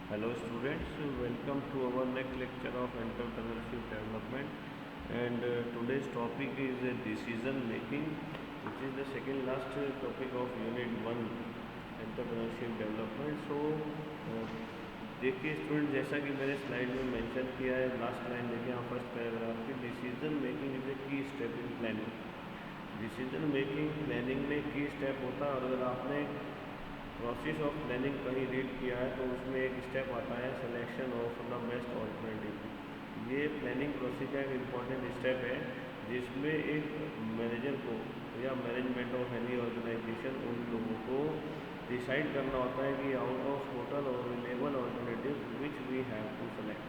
Hello students, welcome to our next lecture of entrepreneurship development, and today's topic is decision making, which is the second last topic of unit 1 entrepreneurship development. देखिए student, जैसा कि मैंने slide में mention किया है, last line देखिए यहाँ first paragraph की, decision making is a key step in planning. Decision making planning में की स्टेप होता है, और अगर आपने प्रोसेस ऑफ प्लानिंग कहीं रीड किया है तो उसमें एक स्टेप आता है selection of the best alternative. ये प्लानिंग प्रोसेस का एक इम्पॉर्टेंट स्टेप है जिसमें एक मैनेजर को या मैनेजमेंट ऑफ एनी ऑर्गेनाइजेशन उन लोगों को डिसाइड करना होता है कि आउट ऑफ टोटल और available alternative which we have to select.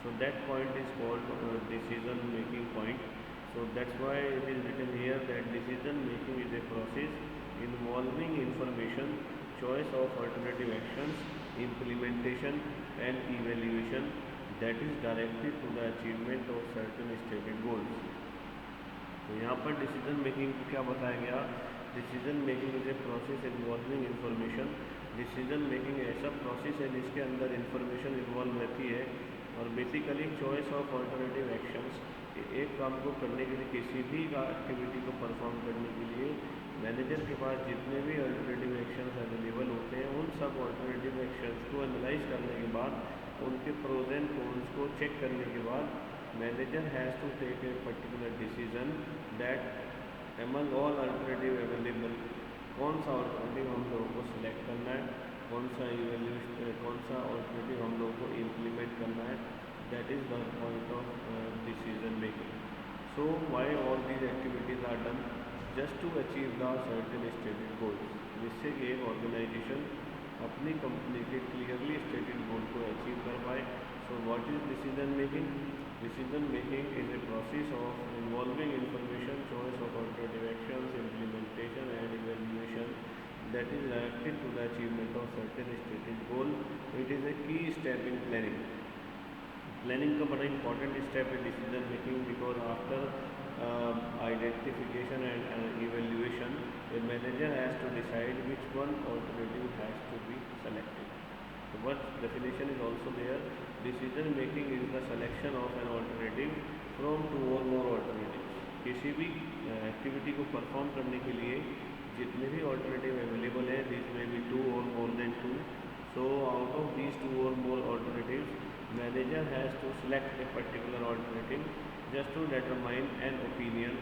So that point is called decision making point. So that's why it is written here that decision making is a process involving information, choice of alternative actions, implementation and evaluation that is directed to the achievement of certain stated goals. तो यहाँ पर decision making को क्या बताया गया? Decision making is a process involving information. Decision making ऐसा process है जिसके अंदर इंफॉर्मेशन इन्वॉल्व रहती है, और basically choice of alternative actions. एक काम को करने के लिए, किसी भी एक्टिविटी को परफॉर्म करने के लिए मैनेजर के पास जितने भी ऑल्टरनेटिव एक्शंस अवेलेबल होते हैं, उन सब ऑल्टरनेटिव एक्शंस को एनालाइज करने के बाद, उनके प्रोज एंड कॉन्स को चेक करने के बाद, manager has to take a particular decision that among all alternative available कौन सा ऑल्टरनेटिव हम लोगों को सिलेक्ट करना है, कौन सा ऑल्टरनेटिव हम लोगों को इम्प्लीमेंट करना है। That is the point of decision making. So why all these activities are done just to achieve the certain stated goals, जिससे कि एक ऑर्गेनाइजेशन अपनी कंपनी के क्लियरली स्टेटेड गोल को अचीव कर पाए। So what is decision making? Decision making is a process of involving information, choice of alternative actions, implementation and evaluation that is directed to the achievement of certain stated goal. It is a key step in planning. Planning का बड़ा important step है decision making, because after identification and evaluation, a manager has to decide which one alternative has to be selected. So what definition is also there? Decision making is the selection of an alternative from two or more alternatives. किसी भी activity को perform करने के लिए जितने भी alternative available है, this may be two or more than two. So out of these two or more alternatives, manager has to select a particular alternative just to determine an opinion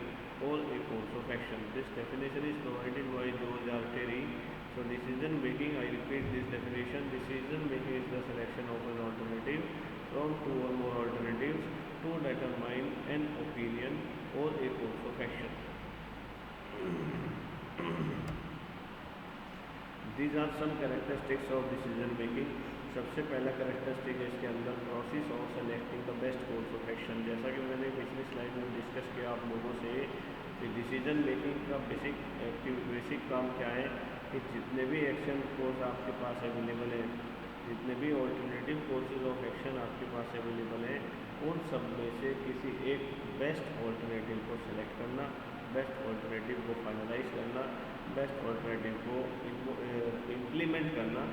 or a course of action. This definition is provided by George R. Terry. So decision making, I repeat this definition, decision making is the selection of an alternative from two or more alternatives to determine an opinion or a course of action. These are some characteristics of decision making. सबसे पहला characteristic है इसके अंदर process of selecting the best course of action. जैसा कि मैंने पिछली slide में डिस्कस किया आप लोगों से कि डिसीजन मेकिंग का बेसिक काम क्या है, कि जितने भी एक्शन कोर्स आपके पास अवेलेबल है, जितने भी ऑल्टरनेटिव कोर्सेज ऑफ एक्शन आपके पास अवेलेबल है, उन सब में से किसी एक बेस्ट ऑल्टरनेटिव को सेलेक्ट करना, बेस्ट ऑल्टरनेटिव को फाइनलाइज करना, बेस्ट ऑल्टरनेटिव को इम्प्लीमेंट करना।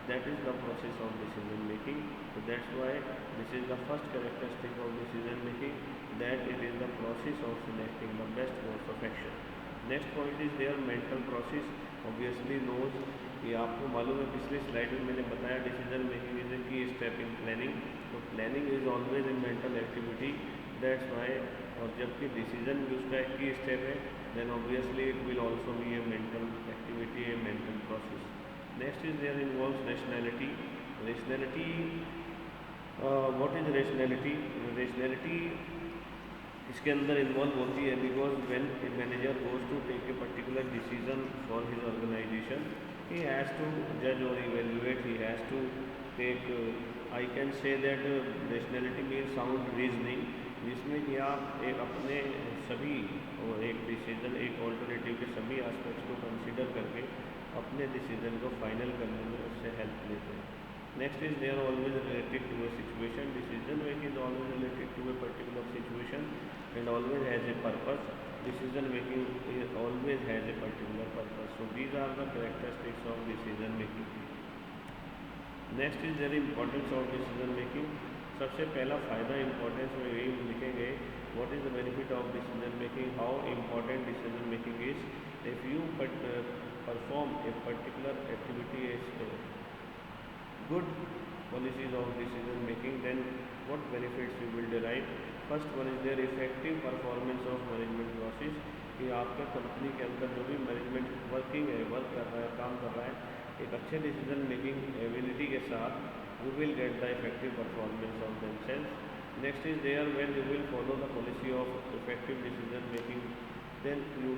That is the process of decision making. So that's why this is the first characteristic of decision making, that it is the process of selecting the best course of action. Next point is their mental process. Obviously knows कि आपको मालूम है, पिछले slide में मैंने बताया decision making is a key step in planning. तो planning is always in mental activity, that's why. और जबकि डिसीजन भी उसका एक की स्टेप है, then obviously it will also be a mental activity, a mental process. Next is there involves rationality. Rationality, what is rationality? Rationality इसके अंदर involve होती है because when a manager goes to take a particular decision for his organisation, he has to जज और evaluate, he has to take, I can say that rationality means sound reasoning, जिसमें कि आप एक अपने सभी और एक डिसीजन, एक ऑल्टरनेटिव के सभी एस्पेक्ट्स को कंसिडर करके अपने डिसीजन को फाइनल करने में उससे हेल्प लेते हैं। Next is there always related to a situation. Decision making is always related to a particular situation and always has a purpose. Decision making is always has a particular purpose. So these are the characteristics of decision making. Next is there importance of decision making. सबसे पहला फ़ायदा importance में यही लिखेंगे, what is the benefit of decision making, how important decision making is if you perform a particular activity is good policies of decision making, then what benefits you will derive. First one is their effective performance of management process, कि आपका company के अंदर जो भी management working है, work कर रहा है, काम कर रहा है, एक अच्छे डिसीजन मेकिंग एबिलिटी के साथ you will get the effective performance of themselves. Next is there when you will follow the policy of effective decision making, then you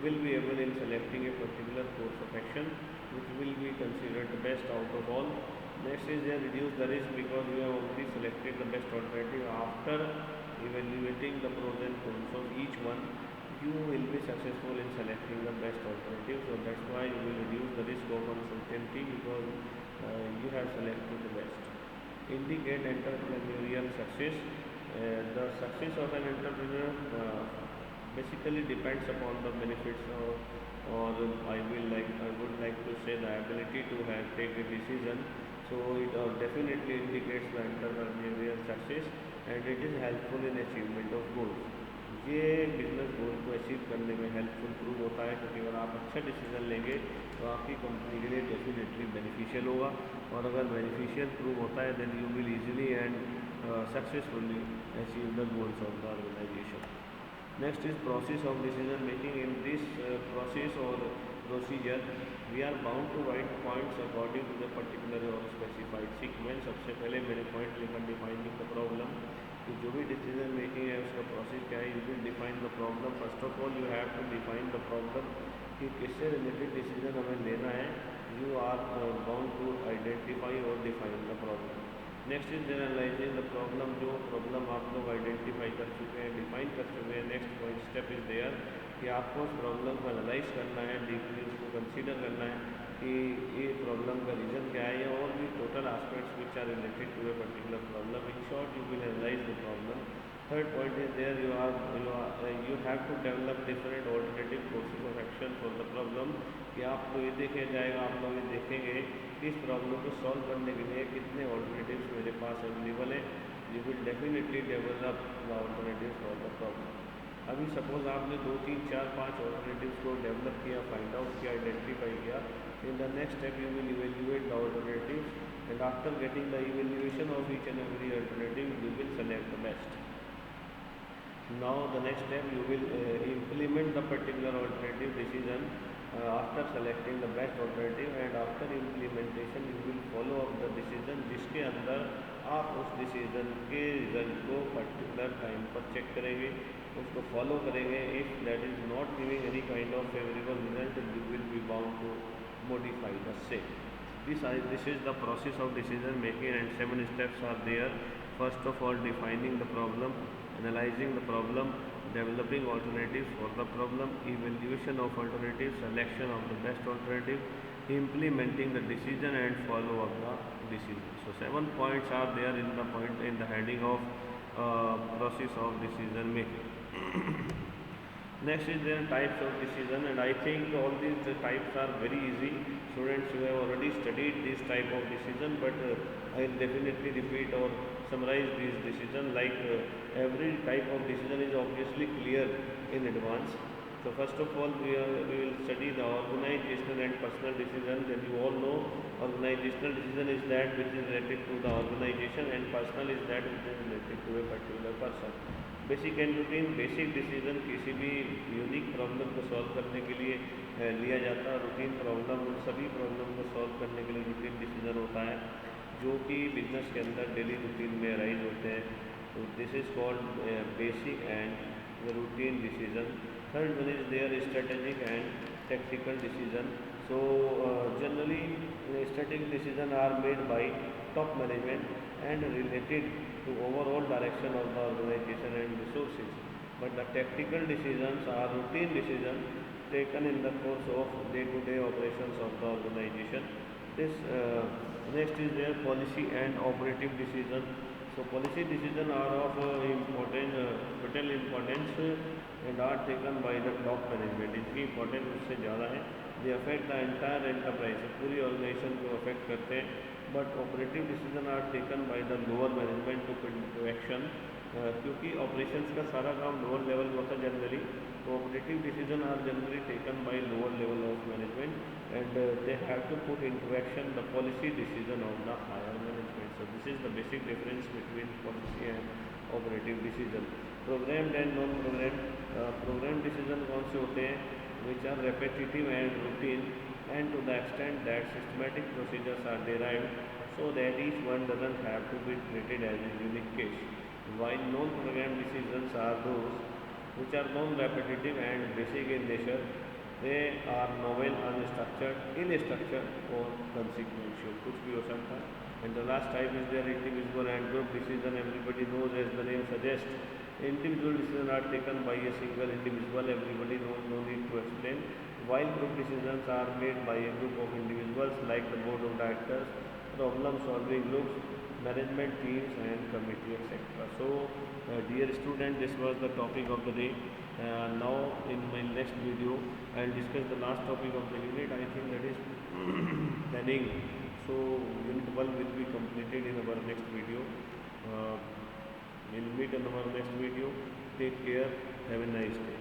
will be able in selecting a particular course of action which will be considered the best out of all. Next is they reduce the risk because you have already selected the best alternative. After evaluating the pros and cons of each one, you will be successful in selecting the best alternative. So that's why you will reduce the risk of uncertainty because you have selected the best. Indicate entrepreneurial success. The success of an entrepreneur basically depends upon the benefits or I would like to say the ability to take a decision. So it definitely indicates the entrepreneurial success and it is helpful in achievement of goals. ये business गोल को achieve करने में helpful prove होता है, क्योंकि अगर आप अच्छा डिसीजन लेंगे तो आपकी कंपनी के लिए डेफिनेटली बेनिफिशियल होगा, और अगर बेनिफिशियल प्रूव होता है then you will easily and successfully achieve the goals of the organisation. Next is process of decision making. In this process or procedure, we are bound to write points according to the particular or specified sequence. सबसे पहले मैंने point लिखा defining the problem, कि जो भी decision making है उसका process क्या है। You will define the problem. First of all you have to define the problem, कि किससे रिलेटेड डिसीजन हमें लेना है। You are bound to identify और define the problem. Next is analysing the problem, जो प्रॉब्लम आप लोग आइडेंटिफाई कर चुके हैं, डिफाइन कर चुके हैं। Next point step is there, कि आपको उस प्रॉब्लम को एनालाइज करना है, डीपली उसको कंसीडर करना है कि ये प्रॉब्लम का रीज़न क्या है, या और भी total aspects which are related to a particular problem. In short you will analyse the problem. Third point is there, you have to develop different alternative courses of action for the problem, कि आपको ये देखा जाएगा, आप लोग ये देखेंगे कि इस प्रॉब्लम को सॉल्व करने के लिए कितने ऑल्टरनेटिव्स मेरे पास अवेलेबल है। You will definitely develop the alternatives for the problem. अभी सपोज आपने 2, 3, 4, 5 ऑल्टरनेटिव्स को डेवलप किया, फाइंड आउट किया, आइडेंटिफाई किया। In the next step you will evaluate the alternatives and after getting the evaluation of each and every alternative you will select the best. Now the next step you will implement the particular alternative decision after selecting the best alternative, and after implementation you will follow up the decision, जिसके अंदर आप उस decision के result को particular time पर check करेंगे, उसको follow करेंगे। If that is not giving any kind of favourable result you will be bound to modify the same. This is the process of decision making and 7 steps are there. First of all, defining the problem, analyzing the problem, developing alternatives for the problem, evaluation of alternatives, selection of the best alternative, implementing the decision and follow up the decision. So 7 points are there in the heading of process of decision making. Next is there types of decision, and I think all these types are very easy. Students, you have already studied this type of decision, but I will definitely repeat or summarize these decision. Like every type of decision is obviously clear in advance. So first of all we will study the organizational and personal decision. Then you all know organizational decision is that which is related to the organization, and personal is that which is related to a particular person. Basic and routine, basic decision किसी भी unique problem को solve करने के लिए लिया जाता है। Routine problem उन सभी प्रॉब्लम को सॉल्व करने के लिए रूटीन डिसीजन होता है, जो कि बिजनेस के अंदर डेली रूटीन में अराइज होते हैं। तो this is called basic and routine decision. Third one is there strategic and tactical decision. So generally strategic decision are made by top management and related to overall direction of the organization and resources, but the tactical decisions are routine decisions taken in the course of day-to-day operations of the organization. This next is their policy and operative decision. So policy decisions are of vital importance and are taken by the top management. इनकी importance उससे ज़्यादा है। They affect the entire enterprise, पूरी organisation को affect करते हैं। but operative decision are taken by the lower management to put into action. क्योंकि operations का सारा काम lower level में होता है generally, तो operative decision are generally taken by lower level of management and they have to put into action the policy decision of the higher management. So this is the basic difference between policy and operative decision. Programmed and non-programmed, programmed decision कौन से होते हैं, which are repetitive and routine and to the extent that systematic procedures are derived so that each one doesn't have to be treated as a unique case, while non-programmed decisions are those which are non-repetitive and basic in nature. They are novel, unstructured, structured or consequential. कुछ भी हो सकता है. And the last type is their individual and group decision. Everybody knows, as the name suggests, individual decisions are taken by a single individual. Everybody knows, no need to explain. While group decisions are made by a group of individuals like the board of directors, problem solving groups, management teams and committee, etc. So dear student, this was the topic of the day. Now in my next video I will discuss the last topic of the unit. I think that is planning. So unit 1 will be completed in our next video. We'll meet in our next video. Take care. Have a nice day.